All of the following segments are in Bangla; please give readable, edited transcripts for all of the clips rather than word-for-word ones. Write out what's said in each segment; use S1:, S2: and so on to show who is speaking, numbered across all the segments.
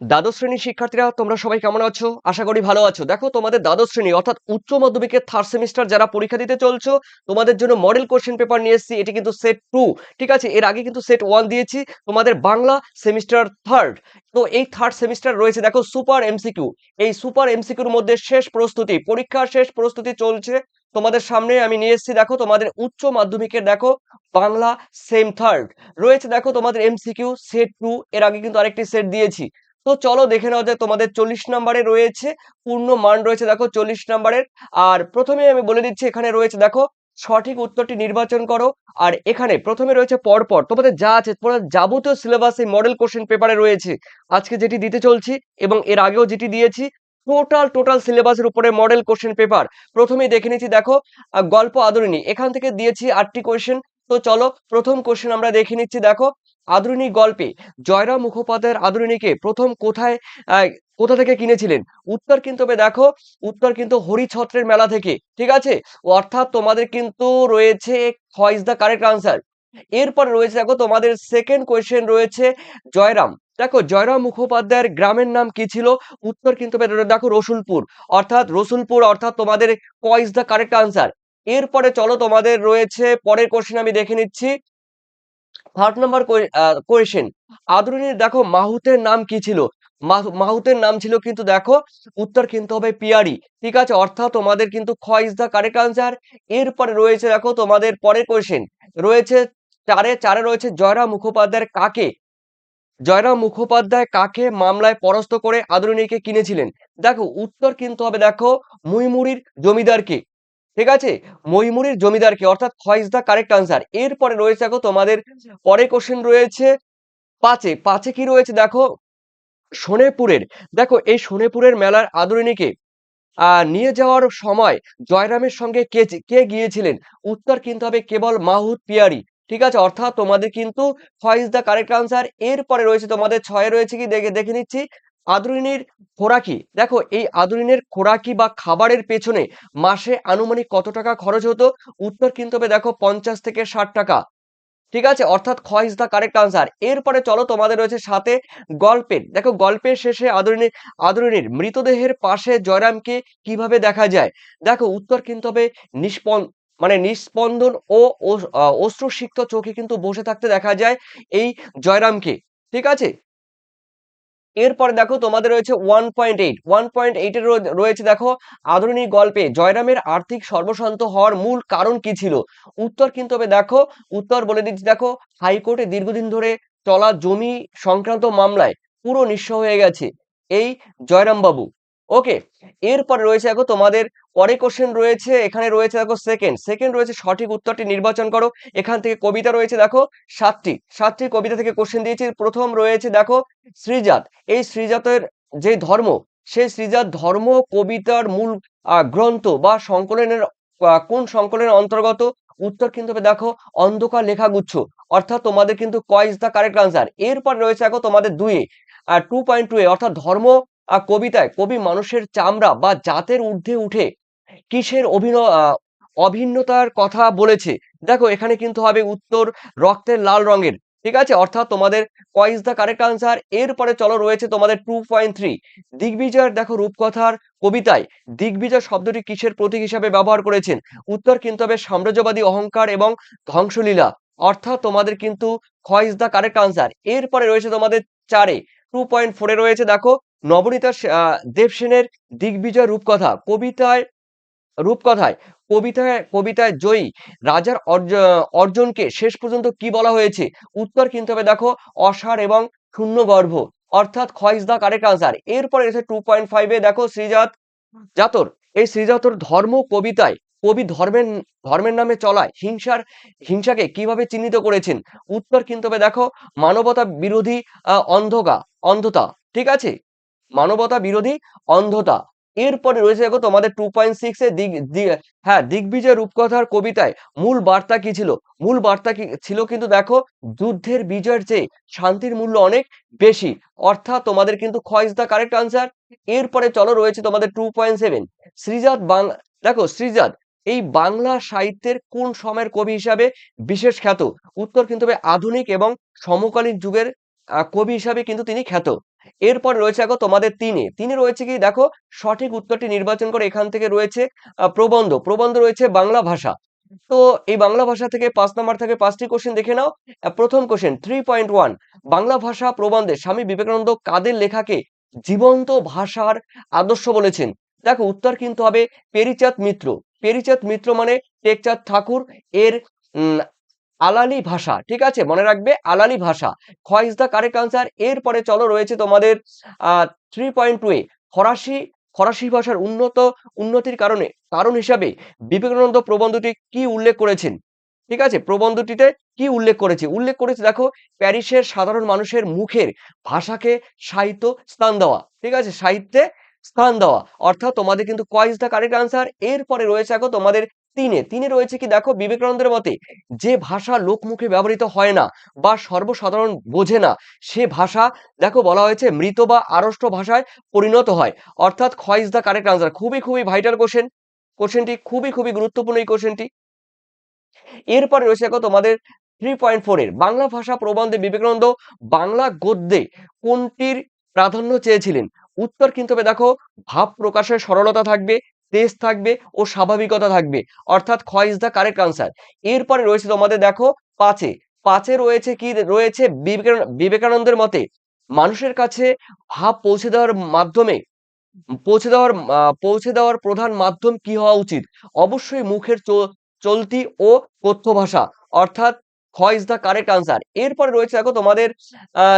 S1: দ্বাদশ শ্রেণীর শিক্ষার্থীরা তোমরা সবাই কেমন আছো? আশা করি ভালো আছো। দেখো তোমাদের দ্বাদশ শ্রেণী অর্থাৎ উচ্চ মাধ্যমিকের থার্ড সেমিস্টার যারা পরীক্ষা দিতে চলছো, তোমাদের জন্য মডেল কোশ্চেন পেপার নিয়ে এসেছি। এটি কিন্তু সেট 2, ঠিক আছে? এর আগে কিন্তু সেট 1 দিয়েছি, তোমাদের বাংলা সেমিস্টার থার্ড। তো এই থার্ড সেমিস্টার রয়েছে দেখো সুপার এমসিকিউ। এই সুপার এমসিকিউর মধ্যে শেষ প্রস্তুতি, পরীক্ষার শেষ প্রস্তুতি চলছে। তোমাদের সামনে আমি নিয়ে এসেছি দেখো তোমাদের উচ্চ মাধ্যমিকের দেখো বাংলা সেম থার্ড রয়েছে। দেখো তোমাদের এমসিকিউ সেট 2, এর আগে কিন্তু আরেকটি সেট দিয়েছি। তো চলো দেখে নেওয়া যায়। তোমাদের 40 নম্বরে রয়েছে, পূর্ণ মান রয়েছে দেখো 40 নম্বরের। আর প্রথমে আমি বলে দিচ্ছি, এখানে রয়েছে দেখো সঠিক উত্তরটি নির্বাচন করো। আর এখানে প্রথমে রয়েছে পরপর তোমাদের যা আছে, তোমাদের যাবতীয় সিলেবাস এই মডেল কোশ্চেন পেপারে রয়েছে। আজকে যেটি দিতে চলছি এবং এর আগেও যেটি দিয়েছি, টোটাল সিলেবাসের উপরে মডেল কোশ্চেন পেপার। প্রথমেই দেখে নিচ্ছি দেখো গল্প আদরিণী, এখান থেকে দিয়েছি 8টি কোশ্চেন। তো চলো প্রথম কোশ্চেন আমরা দেখে নিচ্ছি দেখো আদরিণী গল্পে জয়রাম মুখোপাধ্যায়ের আদরিণীকে প্রথম আহ, কোথা থেকে কিনেছিলেন? উত্তর কিন্তু হবে দেখো, উত্তর কিন্তু হরিছত্রের মেলা থেকে, ঠিক আছে? অর্থাৎ তোমাদের কিন্তু রয়েছে খ ইজ দা কারেক্ট আনসার। এরপরে রয়েছে দেখো তোমাদের সেকেন্ড কোয়েশ্চেন রয়েছে জয়রাম। দেখো জয়রাম মুখোপাধ্যায়ের গ্রামের নাম কি ছিল? উত্তর কিন্তু হবে দেখো রসুলপুর, অর্থাৎ রসুলপুর, অর্থাৎ তোমাদের ক ইজ দা কারেক্ট আনসার। এরপরে চলো তোমাদের রয়েছে পরের কোশ্চেন আমি দেখে নিচ্ছি। থার্ড নাম্বার কোয়েশ্চেন, আদরিনীর দেখো মাহুতের নাম কি ছিল? মাহুতের নাম ছিল কিন্তু দেখো, উত্তর কিন্তু হবে পিয়ারি, ঠিক আছে? অর্থাৎ তোমাদের কিন্তু খ ইজ দা কারেক্ট আনসার। এরপরে রয়েছে দেখো তোমাদের পরের কোয়েশ্চেন রয়েছে চারে চারে রয়েছে জয়রাম মুখোপাধ্যায় কাকে মামলায় পরাস্ত করে আদরিনীকে কিনেছিলেন? দেখো উত্তর কিন্তু হবে দেখো মুইমুড়ির জমিদারকে, ঠিক আছে? মইমুড়ির জমিদারকে, অর্থাৎ খ ইজ দা কারেক্ট আনসার। এরপরে রয়েছে দেখো তোমাদের পরে কোশ্চেন রয়েছে পাঁচে পাঁচে কি রয়েছে দেখো শোনেপুরের। দেখো এই শোনেপুরের মেলার আদরিণীকে নিয়ে যাওয়ার সময় জয়রামের সঙ্গে কে গিয়েছিলেন? উত্তর কিন্তু হবে কেবল মাহুত পিয়ারি, ঠিক আছে? অর্থাৎ তোমাদের কিন্তু খ ইজ দা কারেক্ট আনসার। এরপরে রয়েছে তোমাদের ছয়ে রয়েছে কি দেখে দেখে নিচ্ছি আদরিনীর খোরাকি। দেখো এই আদরিনীর খোরাকি বা খাবারের পেছনে মাসে আনুমানিক কত টাকা খরচ হতো? উত্তর কিন্তু হবে দেখো 50 থেকে 60 টাকা, ঠিক আছে? অর্থাৎ খ ইজ দা কারেক্ট আনসার। এরপরে চলো তোমাদের রয়েছে সাথে গল্পের। দেখো গল্পের শেষে আদরিনীর মৃতদেহের পাশে জয়রামকে কিভাবে দেখা যায়? দেখো উত্তর কিন্তু হবে নিষ্পন মানে নিস্পন্দন ও অশ্রুসিক্ত চোখে কিন্তু বসে থাকতে দেখা যায় এই জয়রামকে, ঠিক আছে? এরপরে দেখো তোমাদের রয়েছে 1.8 এর রয়েছে দেখো আধুনিক গল্পে জয়রামের আর্থিক সর্বস্বান্ত হওয়ার মূল কারণ কি ছিল? উত্তর কিন্তু হবে দেখো, উত্তর বলে দিচ্ছি দেখো হাইকোর্টে দীর্ঘদিন ধরে চলা জমি সংক্রান্ত মামলায় পুরো নিঃস্ব হয়ে গেছে এই জয়রাম বাবু। ওকে, এরপরে রয়েছে দেখো তোমাদের পরে কোশ্চেন রয়েছে, এখানে রয়েছে দেখো সেকেন্ড রয়েছে সঠিক উত্তরটি নির্বাচন করো। এখান থেকে কবিতা রয়েছে দেখো সাতটি কবিতা থেকে কোশ্চেন দিয়েছি। প্রথম রয়েছে দেখো শ্রীজাত। এই শ্রীজাতের যে ধর্ম, সেই শ্রীজাত ধর্ম কবিতার মূল গ্রন্থ বা সংকলনের কোন সংকলনের অন্তর্গত? উত্তর কিন্তু হবে দেখো অন্ধকার লেখাগুচ্ছ, অর্থাৎ তোমাদের কিন্তু ক ইজ দা কারেক্ট আনসার। এরপর রয়েছে দেখো তোমাদের 2.2 এ অর্থাৎ ধর্ম কবিতায় কবি মানুষের চামড়া বা জাতের ঊর্ধ্বে উঠে কিসের অভিন্নতার কথা বলেছে? দেখো এখানে কিন্তু হবে উত্তর রক্তের লাল রঙের, ঠিক আছে? অর্থাৎ তোমাদের ক ইজ দা কারেক্ট আনসার। এরপরে চলো রয়েছে তোমাদের 2.3 দিগ্বিজয়ের দেখো রূপকথার কবিতায় দিগ্বিজয় শব্দটি কিসের প্রতীক হিসাবে ব্যবহার করেছেন? উত্তর কিন্তু হবে সাম্রাজ্যবাদী অহংকার এবং ধ্বংসলীলা, অর্থাৎ তোমাদের কিন্তু খ ইজ দা কারেক্ট আনসার। এরপরে রয়েছে তোমাদের 2.4 রয়েছে দেখো নবনীতা দেবসেনের দিগ্বিজয় রূপকথা রূপকথায় কবিতায় জয়ী রাজার অর্জনকে শেষ পর্যন্ত কি বলা হয়েছে? উত্তর কিন্তু হবে দেখো অসার এবং শূন্য গর্ভ, অর্থাৎ খ ইজ দা কারেক্ট আনসার। এরপরে এসে 2.5 দেখো জাতর। এই শ্রীজাতর ধর্ম কবিতায় কবি ধর্মের নামে চলায় হিংসাকে কিভাবে চিহ্নিত করেছেন? উত্তর কিন্তু হবে দেখো মানবতা বিরোধী অন্ধতা, ঠিক আছে? মানবতা বিরোধী অন্ধতা। এরপরে রয়েছে দেখো তোমাদের 2.6 এ দিগ্বিজয় রূপকথার কবিতায় মূল বার্তা কি ছিল? মূল বার্তা কি ছিল কিন্তু দেখো যুদ্ধের বিজয়ের চেয়ে শান্তির মূল্য অনেক বেশি, অর্থাৎ তোমাদের কিন্তু খ ইজ দা কারেক্ট আনসার। এরপরে চলো রয়েছে তোমাদের 2.7 শ্রীজাত এই বাংলা সাহিত্যের কোন সময়ের কবি হিসাবে বিশেষ খ্যাত? উত্তর কিন্তু হবে আধুনিক এবং সমকালীন যুগের কবি হিসাবে কিন্তু তিনি খ্যাত। এরপর রয়েছে দেখো তোমাদের তিনে রয়েছে কি দেখো, সঠিক উত্তরটি নির্বাচন করে এখান থেকে রয়েছে প্রবন্ধ রয়েছে বাংলা ভাষা। তো এই বাংলা ভাষা থেকে 5 নাম্বার থেকে 5টি কোশ্চেন দেখে নাও। প্রথম কোশ্চেন 3.1, বাংলা ভাষা প্রবন্ধে স্বামী বিবেকানন্দ কাদের লেখাকে জীবন্ত ভাষার আদর্শ বলেছেন? দেখো উত্তর কিন্তু হবে পেরিচাঁদ মিত্র। পেরিচাঁদ মিত্র মানে টেকচাঁদ ঠাকুর, এর উম, আলালি ভাষা, ঠিক আছে, মনে রাখবে আলালি ভাষা। খ ইজ দা কারেক্ট আনসার। এরপরে চলো রয়েছে তোমাদের 3.2 এ ফরাসি ফরাসি ভাষার উন্নতির কারণ হিসাবে বিবেকানন্দ প্রবন্ধটি কি উল্লেখ করেছেন? ঠিক আছে, প্রবন্ধটিতে কি উল্লেখ করেছে দেখো, প্যারিসের সাধারণ মানুষের মুখের ভাষাকে সাহিত্য স্থান দেওয়া, ঠিক আছে, সাহিত্যে স্থান দেওয়া, অর্থাৎ তোমাদের কিন্তু ক ইজ দা কারেক্ট আনসার। এরপরে রয়েছে দেখো তোমাদের তিনে রয়েছে কি দেখো, বিবেকানন্দের মতে যে ভাষা লোকমুখে ব্যবহৃত হয় না বা সর্বসাধারণ বোঝে না, সে ভাষা দেখো বলা হয়েছে মৃত বা আড়ষ্ট ভাষায় পরিণত হয়, অর্থাৎ খ ইজ দা কারেক্ট আনসার। খুবই ভাইটাল কোশ্চেনটি খুবই গুরুত্বপূর্ণ এই কোশ্চেনটি। এরপরে রয়েছে দেখো তোমাদের 3.4 এর বাংলা ভাষা প্রবন্ধে বিবেকানন্দ বাংলা গদ্যে কোনটির প্রাধান্য চেয়েছিলেন? উত্তর কিন্তু হবে দেখো, ভাব প্রকাশের সরলতা থাকবে, তেজ থাকবে ও স্বাভাবিকতা থাকবে, অর্থাৎ খ ইজ দা কারেক্ট আনসার। এরপরে রয়েছে তোমাদের দেখো পাঁচে রয়েছে কি রয়েছে, বিবেকানন্দের মতে মানুষের কাছে ভাব পৌঁছে দেওয়ার প্রধান মাধ্যম কি হওয়া উচিত? অবশ্যই মুখের চলতি ও কথ্য ভাষা, অর্থাৎ খ ইজ দা কারেক্ট আনসার। এরপরে রয়েছে দেখো তোমাদের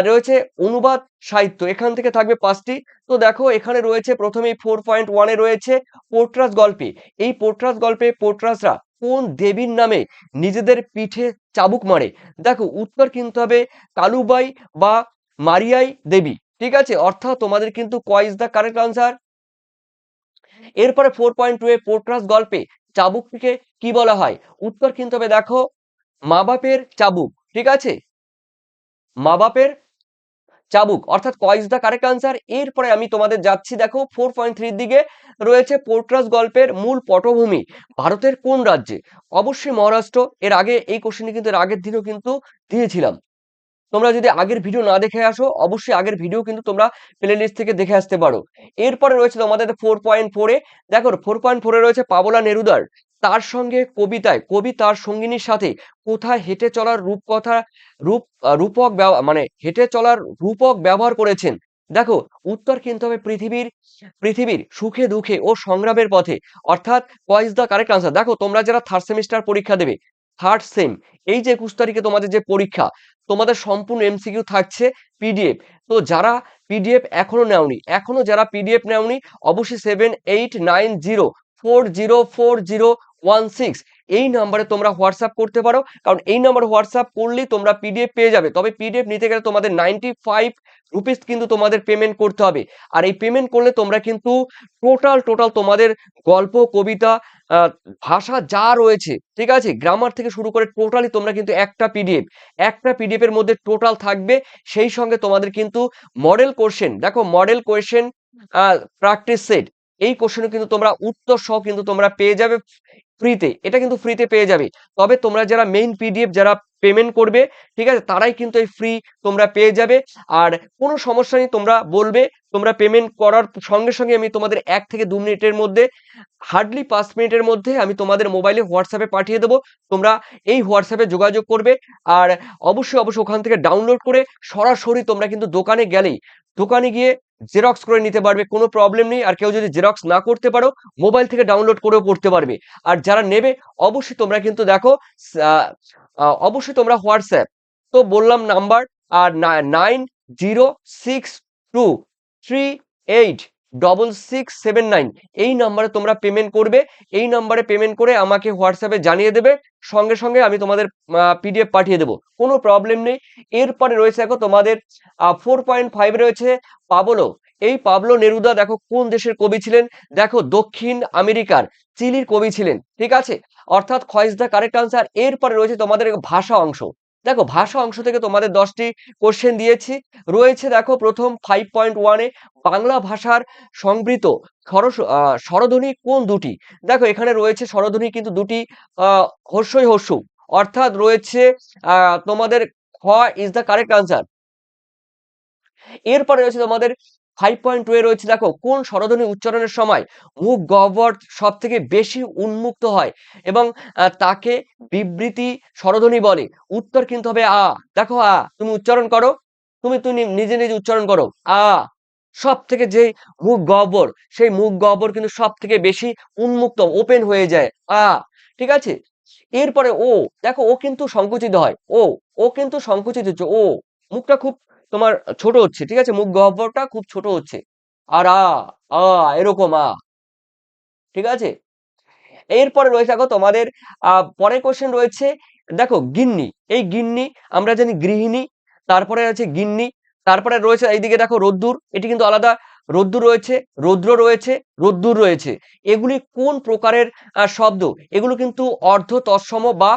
S1: রয়েছে অনুবাদ সাহিত্য, এখান থেকে থাকবে 5টি। তো দেখো এখানে রয়েছে প্রথমেই 4.1 এ রয়েছে পোর্ট্রাস গল্পে, এই পোর্ট্রাস গল্পে পোর্ট্রাসরা কোন দেবীর নামে নিজেদের পিঠে চাবুক মারে? দেখো উত্তর কিন্তু হবে কালুবাই বা মারিয়াই দেবী, ঠিক আছে, অর্থাৎ তোমাদের কিন্তু ক ইজ দা কারেক্ট আনসার। এরপরে 4.2 এ পোর্ট্রাস গল্পে চাবুকটিকে কি বলা হয়? উত্তর কিন্তু হবে দেখো মা বাপের চাবুক, ঠিক আছে, মা বাপের চাবুক, অর্থাৎ ক ইজ দা কারেক্ট আনসার। এরপরে আমি তোমাদের যাচ্ছি দেখো 4.3 দিকে, রয়েছে পোর্ট্রাস গল্পের মূল পটভূমি ভারতের কোন রাজ্যে? অবশ্যই মহারাষ্ট্র। এর আগে এই কোশ্চেনটি কিন্তু এর আগের দিনও কিন্তু দিয়েছিলাম। তোমরা যদি আগের ভিডিও না দেখে আসো, অবশ্যই আগের ভিডিও কিন্তু তোমরা প্লে লিস্ট থেকে দেখে আসতে পারো। এরপরে রয়েছে তোমাদের 4.4 এ দেখো, 4.4 এ রয়েছে পাবলা নেরুদার তার সঙ্গে কবি তার সঙ্গিনীর সাথে কোথায় হেঁটে চলার মানে হেঁটে চলার রূপক ব্যবহার করেছেন? দেখো উত্তর কিন্তু হবে পৃথিবীর সুখে দুঃখে ও সংগ্রামের পথে, অর্থাৎ ক ইজ দা কারেক্ট আনসার। দেখো তোমরা যারা থার্ড সেমিস্টার পরীক্ষা দেবে, থার্ড সেম, এই যে 21 তারিখে তোমাদের যে পরীক্ষা, তোমাদের সম্পূর্ণ এমসিকিউ থাকছে পিডিএফ। তো যারা যারা পিডিএফ নেওনি, অবশ্যই 7890404016 এই নাম্বারে তোমরা হোয়াটসঅ্যাপ করতে পারো, কারণ এই নাম্বারে হোয়াটসঅ্যাপ করলেই তোমরা পিডিএফ পেয়ে যাবে। তবে পিডিএফ নিতে গেলে তোমাদের 95 রুপিস কিন্তু তোমাদের পেমেন্ট করতে হবে। আর এই পেমেন্ট করলে তোমরা কিন্তু টোটাল তোমাদের গল্প, কবিতা, ভাষা যা রয়েছে, ঠিক আছে, গ্রামার থেকে শুরু করে টোটালি তোমরা কিন্তু একটা পিডিএফ এর মধ্যে টোটাল থাকবে। সেই সঙ্গে তোমাদের কিন্তু মডেল কোয়েশ্চেন প্র্যাকটিস সেট, এই কোশ্চেনও কিন্তু তোমরা উত্তর সহ কিন্তু তোমরা পেয়ে যাবে ফ্রিতে, এটা কিন্তু ফ্রিতে পেয়ে যাবে। তবে তোমরা যারা মেইন পিডিএফ যারা পেমেন্ট করবে, ঠিক আছে, তারাই কিন্তু এই ফ্রি তোমরা পেয়ে যাবে। আর কোনো সমস্যা নেই, তোমরা বলবে, তোমরা পেমেন্ট করার সঙ্গে সঙ্গে আমি তোমাদের 1 থেকে 2 মিনিটের মধ্যে, হার্ডলি 5 মিনিটের মধ্যে আমি তোমাদের মোবাইলে হোয়াটসঅ্যাপে পাঠিয়ে দেবো। তোমরা এই হোয়াটসঅ্যাপে যোগাযোগ করবে। আর অবশ্যই ওখান থেকে ডাউনলোড করে সরাসরি তোমরা কিন্তু দোকানে গিয়ে জেরক্স করে নিতে পারবে, কোনো প্রবলেম নেই। আর কেউ যদি জেরক্স না করতে পারো, মোবাইল থেকে ডাউনলোড করেও পড়তে পারবে। আর যারা নেবে, অবশ্যই তোমরা কিন্তু দেখো, অবশ্যই তোমরা হোয়াটসঅ্যাপ তো বললাম নাম্বার, আর 9062386679 এই নাম্বারে তোমরা পেমেন্ট করবে। এই নাম্বারে পেমেন্ট করে আমাকে হোয়াটসঅ্যাপে জানিয়ে দেবে, সঙ্গে সঙ্গে আমি তোমাদের পিডিএফ পাঠিয়ে দেবো, কোনো প্রবলেম নেই। এরপরে রয়েছে দেখো তোমাদের 4.5 রয়েছে পাবলো। এই পাবলো নেরুদা দেখো কোন দেশের কবি ছিলেন? দেখো দক্ষিণ আমেরিকার চিলির কবি ছিলেন, ঠিক আছে, অর্থাৎ খ ইজ দা কারেক্ট আনসার। এরপরে রয়েছে তোমাদের ভাষা অংশ। দেখো ভাষা অংশ থেকে তোমাদের 10টি কোশ্চেন দিয়েছি। রয়েছে দেখো প্রথম 5.1 এ বাংলা ভাষার সংবৃত স্বরধ্বনি কোন দুটি? দেখো এখানে রয়েছে স্বরধ্বনি কিন্তু দুটি, হর্ষই হর্ষ, অর্থাৎ রয়েছে তোমাদের খ ইজ দা কারেক্ট আনসার। এরপরে রয়েছে তোমাদের 5.2 এ রয়েছে দেখো কোন স্বরধ্বনি উচ্চারণের সময় মুখ গহ্বর সব থেকে বেশি উন্মুক্ত হয় এবং তাকে বিবৃতি স্বরধ্বনি বলে। উত্তর কিন্তু হবে আ। দেখো আ, তুমি উচ্চারণ করো, তুমি নিজে নিজে উচ্চারণ করো আ। সব থেকে যে মুখ গহ্বর, সেই মুখ গহ্বর কিন্তু সব থেকে বেশি উন্মুক্ত, ওপেন হয়ে যায় আ। ঠিক আছে, এরপরে ও, দেখো ও কিন্তু সংকুচিত হয়, ও কিন্তু সংকুচিত হচ্ছে, ও মুখটা খুব তোমার ছোট হচ্ছে, ঠিক আছে, মুখ গহ্বরটা খুব ছোট হচ্ছে। আর আ এরকম ঠিক আছে। এরপরে রয়েছে দেখো তোমাদের পরের কোশ্চেন রয়েছে, দেখো গিন্নি, এই গিন্নি আমরা জানি গৃহিণী, তারপরে আছে গিন্নি, তারপরে রয়েছে এইদিকে দেখো রোদ্দুর, এটি কিন্তু আলাদা, রোদ্দুর রয়েছে, রৌদ্র রয়েছে, রোদ্দুর রয়েছে। এগুলি কোন প্রকারের শব্দ? এগুলো কিন্তু অর্ধ তৎসম বা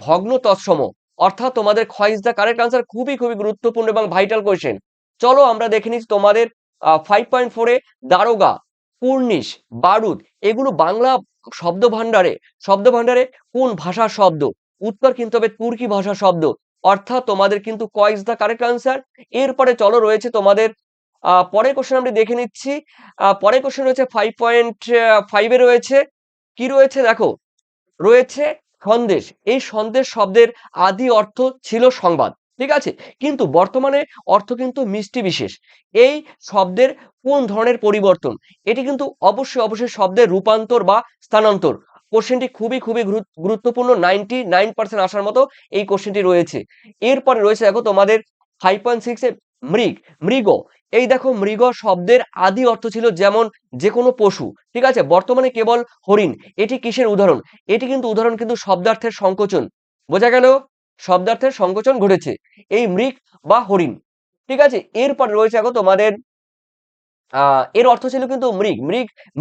S1: ভগ্ন তৎসম। অর্থাৎ তোমাদের খ ইজ দা কারেক্ট আনসার। খুবই খুবই গুরুত্বপূর্ণ এবং ভাইটাল কোয়েশ্চেন। চলো আমরা দেখে নিচ্ছি তোমাদের 5.4 এ দারোগা, কুর্নিশ, বারুদ, এগুলো বাংলা শব্দ ভান্ডারে কোন ভাষার শব্দ? উত্তর কিন্তু হবে তুর্কি ভাষার শব্দ। অর্থাৎ তোমাদের কিন্তু ক ইজ দা কারেক্ট আনসার। এরপরে চলো রয়েছে তোমাদের পরের কোশ্চেন আমরা দেখে নিচ্ছি। পরের কোশ্চেন রয়েছে 5.5 এ রয়েছে, কি রয়েছে দেখো, রয়েছে সন্দেশ। এই সন্দেশ শব্দের আদি অর্থ ছিল সংবাদ, ঠিক আছে, কিন্তু বর্তমানে অর্থ কিন্তু মিষ্টি বিশেষ। এই শব্দের কোন ধরনের পরিবর্তন? এটি কিন্তু অবশ্যই শব্দের রূপান্তর বা স্থানান্তর। কোশ্চেনটি খুবই খুবই গুরুত্বপূর্ণ, 99% আসার মতো এই কোশ্চেনটি রয়েছে। এরপরে রয়েছে দেখো তোমাদের 5.6 এ মৃগ, মৃগ, এই দেখো মৃগ শব্দের আদি অর্থ ছিল যেমন যে কোনো পশু, ঠিক আছে, বর্তমানে কেবল হরিণ। এটি কিসের উদাহরণ? এটি কিন্তু উদাহরণ কিন্তু শব্দার্থের সংকোচন। বোঝা গেল? শব্দার্থের সংকোচন ঘটেছে এই মৃগ বা হরিণ, ঠিক আছে। এরপর রয়েছে দেখো তোমাদের এর অর্থ ছিল কিন্তু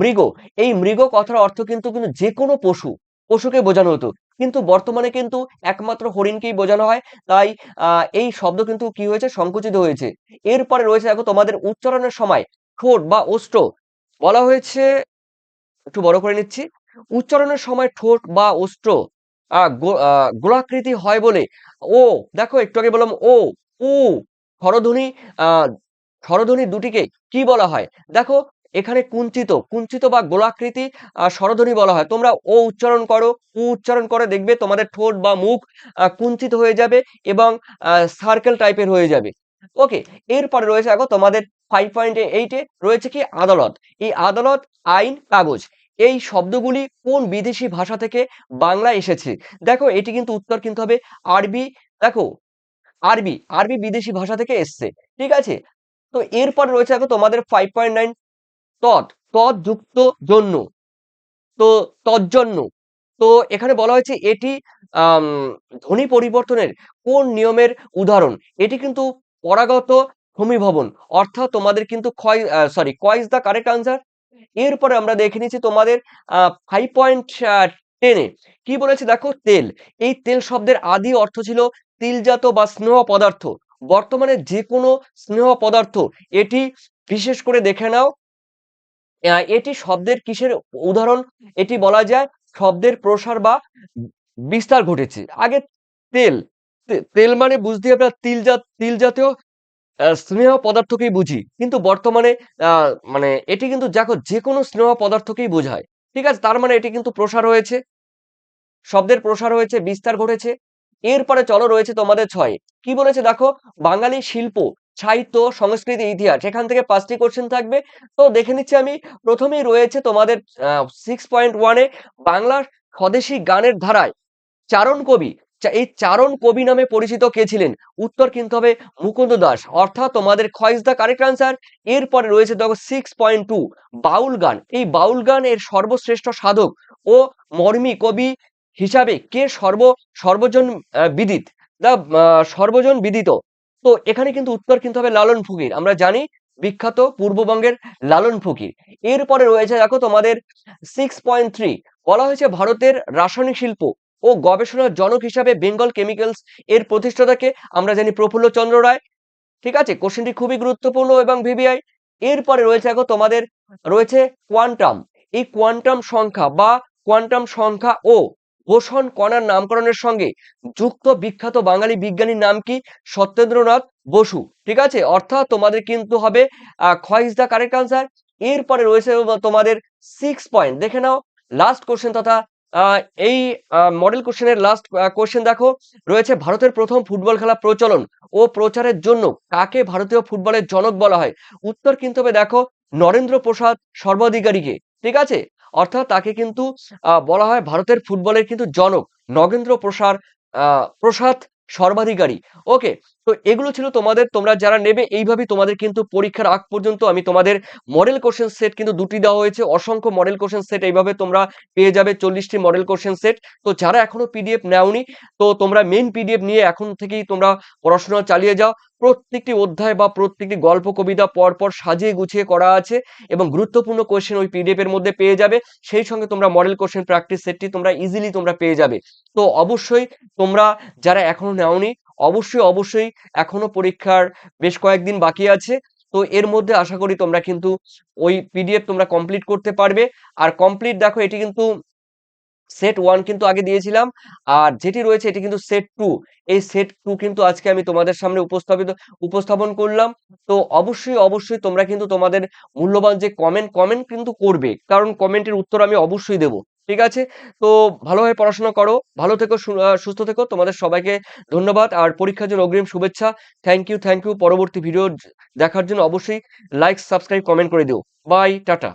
S1: মৃগ। এই মৃগ কথার অর্থ কিন্তু যে কোনো পশুকে বোঝানো হতো, কিন্তু বর্তমানে কিন্তু একমাত্র হরিণকেই বোঝানো হয়। তাই এই শব্দ কিন্তু কি হয়েছে, সংকুচিত হয়েছে। এরপরে রয়েছে দেখো তোমাদের উচ্চারণের সময় ঠোঁট বা ওষ্ঠ, বলা হয়েছে, একটু বড় করে নিচ্ছি, উচ্চারণের সময় ঠোঁট বা ওষ্ঠ গোলাকৃতি হয় বলে ও, দেখো একটু আগে বললাম ও, উ, স্বরধ্বনি আহ স্বরধ্বনি দুটিকে কি বলা হয়? দেখো এখানে কুঞ্চিত বা গোলাকৃতি স্বরধ্বনি বলা হয়। তোমরা ও উচ্চারণ করো, উ উচ্চারণ করে দেখবে তোমাদের ঠোঁট বা মুখ কুঞ্চিত হয়ে যাবে এবং সার্কেল টাইপের হয়ে যাবে। ওকে, এরপরে রয়েছে দেখো তোমাদের 5.8 এ রয়েছে কি আদালত। এই আদালত, আইন, কাগজ, এই শব্দগুলি কোন বিদেশি ভাষা থেকে বাংলায় এসেছে? দেখো এটি কিন্তু উত্তর কিন্তু হবে আরবি। দেখো আরবি বিদেশি ভাষা থেকে এসছে, ঠিক আছে। তো এরপর রয়েছে দেখো তোমাদের 5.9 তৎ জন্য, তো তজ্জন্য। তো এখানে বলা হয়েছে এটি আম, ধ্বনি পরিবর্তনের কোন নিয়মের উদাহরণ? এটি কিন্তু পরাগত সমীভবন। অর্থাৎ তোমাদের কিন্তু ক ইজ দা কারেক্ট আনসার। এরপরে আমরা দেখে নিচ্ছি তোমাদের 5.10 এ কি বলেছে দেখো, তেল। এই তেল শব্দের আদি অর্থ ছিল তিলজাত বা স্নেহ পদার্থ। বর্তমানে যে কোনো স্নেহ পদার্থ, এটি বিশেষ করে দেখে নাও, এটি শব্দের কিসের উদাহরণ? এটি বলা যায় শব্দের প্রসার বা বিস্তার ঘটেছে। আগে তেল, তেল মানে বুঝতে আমরা তিল জাতীয় স্নেহ পদার্থকেই বুঝি, কিন্তু বর্তমানে মানে এটি কিন্তু দেখো যে কোনো স্নেহ পদার্থকেই বোঝায়, ঠিক আছে, তার মানে এটি কিন্তু প্রসার হয়েছে, শব্দের প্রসার হয়েছে, বিস্তার ঘটেছে। এরপরে চলো রয়েছে তোমাদের 6 কি বলেছে দেখো, বাঙালি শিল্প, সাহিত্য, সংস্কৃতি, ইতিহাস, এখান থেকে 5টি কোশ্চেন থাকবে। তো দেখে নিচ্ছি আমি, প্রথমেই রয়েছে তোমাদের 6.1 এ বাংলার স্বদেশী গানের ধারায় চারণ কবি, এই চারণ কবি নামে পরিচিত কে ছিলেন? উত্তর কিন্তু হবে মুকুন্দ দাস। অর্থাৎ তোমাদের খ ইজ দা কারেক্ট আনসার। এরপরে রয়েছে দেখো 6.2 বাউল গান। এই বাউল গান এর সর্বশ্রেষ্ঠ সাধক ও মর্মী কবি হিসাবে কে সর্বজন বিদিত, দা সর্বজন বিদিত। তো এখানে কিন্তু উত্তর কিন্তু হবে লালন ফকির। আমরা জানি বিখ্যাত পূর্ববঙ্গের লালন ফকির। এরপরে রয়েছে দেখো তোমাদের 6.3, বলা হয়েছে ভারতের রাসায়নিক শিল্প ও গবেষণার জনক হিসাবে বেঙ্গল কেমিক্যালস এর প্রতিষ্ঠাতাকে আমরা জানি প্রফুল্ল চন্দ্র রায়, ঠিক আছে। কোশ্চেনটি খুবই গুরুত্বপূর্ণ এবং ভিভিআই। এরপরে রয়েছে দেখো তোমাদের রয়েছে কোয়ান্টাম। এই কোয়ান্টাম সংখ্যা বা কোয়ান্টাম সংখ্যা ও বোসন কণার নামকরণের সঙ্গে যুক্ত বিখ্যাত বাঙালি বিজ্ঞানীর নাম কি? সত্যেন্দ্রনাথ বসু। ঠিক আছে, অর্থাৎ তোমাদের কিন্তু হবে খ ইজ দ্য কারেক্ট আনসার। এরপরে রয়েছে তোমাদের 6 পয়েন্ট, দেখে নাও লাস্ট কোশ্চেন তথা আহ, এই মডেল কোশ্চেনের লাস্ট কোশ্চেন দেখো রয়েছে, ভারতের প্রথম ফুটবল খেলা প্রচলন ও প্রচারের জন্য কাকে ভারতীয় ফুটবলের জনক বলা হয়? উত্তর কিন্তু হবে দেখো নরেন্দ্র প্রসাদ সর্বাধিকারীকে। ঠিক আছে, অর্থাৎ তাকে কিন্তু বলা হয় ভারতের ফুটবলের কিন্তু জনক নগেন্দ্র প্রসাদ সর্বাধিকারী। ওকে, তো এগুলো ছিল তোমাদের, তোমরা যারা নেবে এইভাবেই তোমাদের কিন্তু পরীক্ষার আগ পর্যন্ত আমি তোমাদের মডেল কোশ্চেন সেট কিন্তু দুটি দেওয়া হয়েছে, অসংখ্য মডেল কোশ্চেন সেট এইভাবে তোমরা পেয়ে যাবে 40টি মডেল কোশ্চেন সেট। তো যারা এখনো পিডিএফ নেওনি, তো তোমরা মেইন পিডিএফ নিয়ে এখন থেকেই তোমরা পড়াশোনা চালিয়ে যাও। প্রত্যেকটি অধ্যায় বা প্রত্যেকটি গল্প কবিতা পর পর সাজিয়ে গুছিয়ে করা আছে এবং গুরুত্বপূর্ণ কোশ্চেন ওই পিডিএফ এর মধ্যে পেয়ে যাবে। সেই সঙ্গে তোমরা মডেল কোশ্চেন প্র্যাকটিস সেটটি তোমরা ইজিলি তোমরা পেয়ে যাবে। তো অবশ্যই তোমরা যারা এখনো নেওনি, অবশ্যই এখনো পরীক্ষার বেশ কয়েকদিন বাকি আছে। তো এর মধ্যে আশা করি তোমরা কিন্তু ওই পিডিএফ তোমরা কমপ্লিট করতে পারবে। আর কমপ্লিট দেখো এটি কিন্তু সেট 1 কিন্তু আগে দিয়েছিলাম, আর যেটি রয়েছে এটি কিন্তু সেট 2। এই সেট 2 কিন্তু আজকে আমি তোমাদের সামনে উপস্থাপন করলাম। তো অবশ্যই তোমরা কিন্তু তোমাদের মূল্যবান যে কমেন্ট কিন্তু করবে, কারণ কমেন্টের উত্তর আমি অবশ্যই দেব। ঠিক আছে, তো ভালোভাবে পড়াশোনা করো, ভালো থেকো, সুস্থ থেকো, তোমাদের সবাইকে ধন্যবাদ আর পরীক্ষার জন্য অগ্রিম শুভেচ্ছা। Thank you. পরবর্তী ভিডিও দেখার জন্য অবশ্যই লাইক, সাবস্ক্রাইব, কমেন্ট করে দিও। Bye, tata.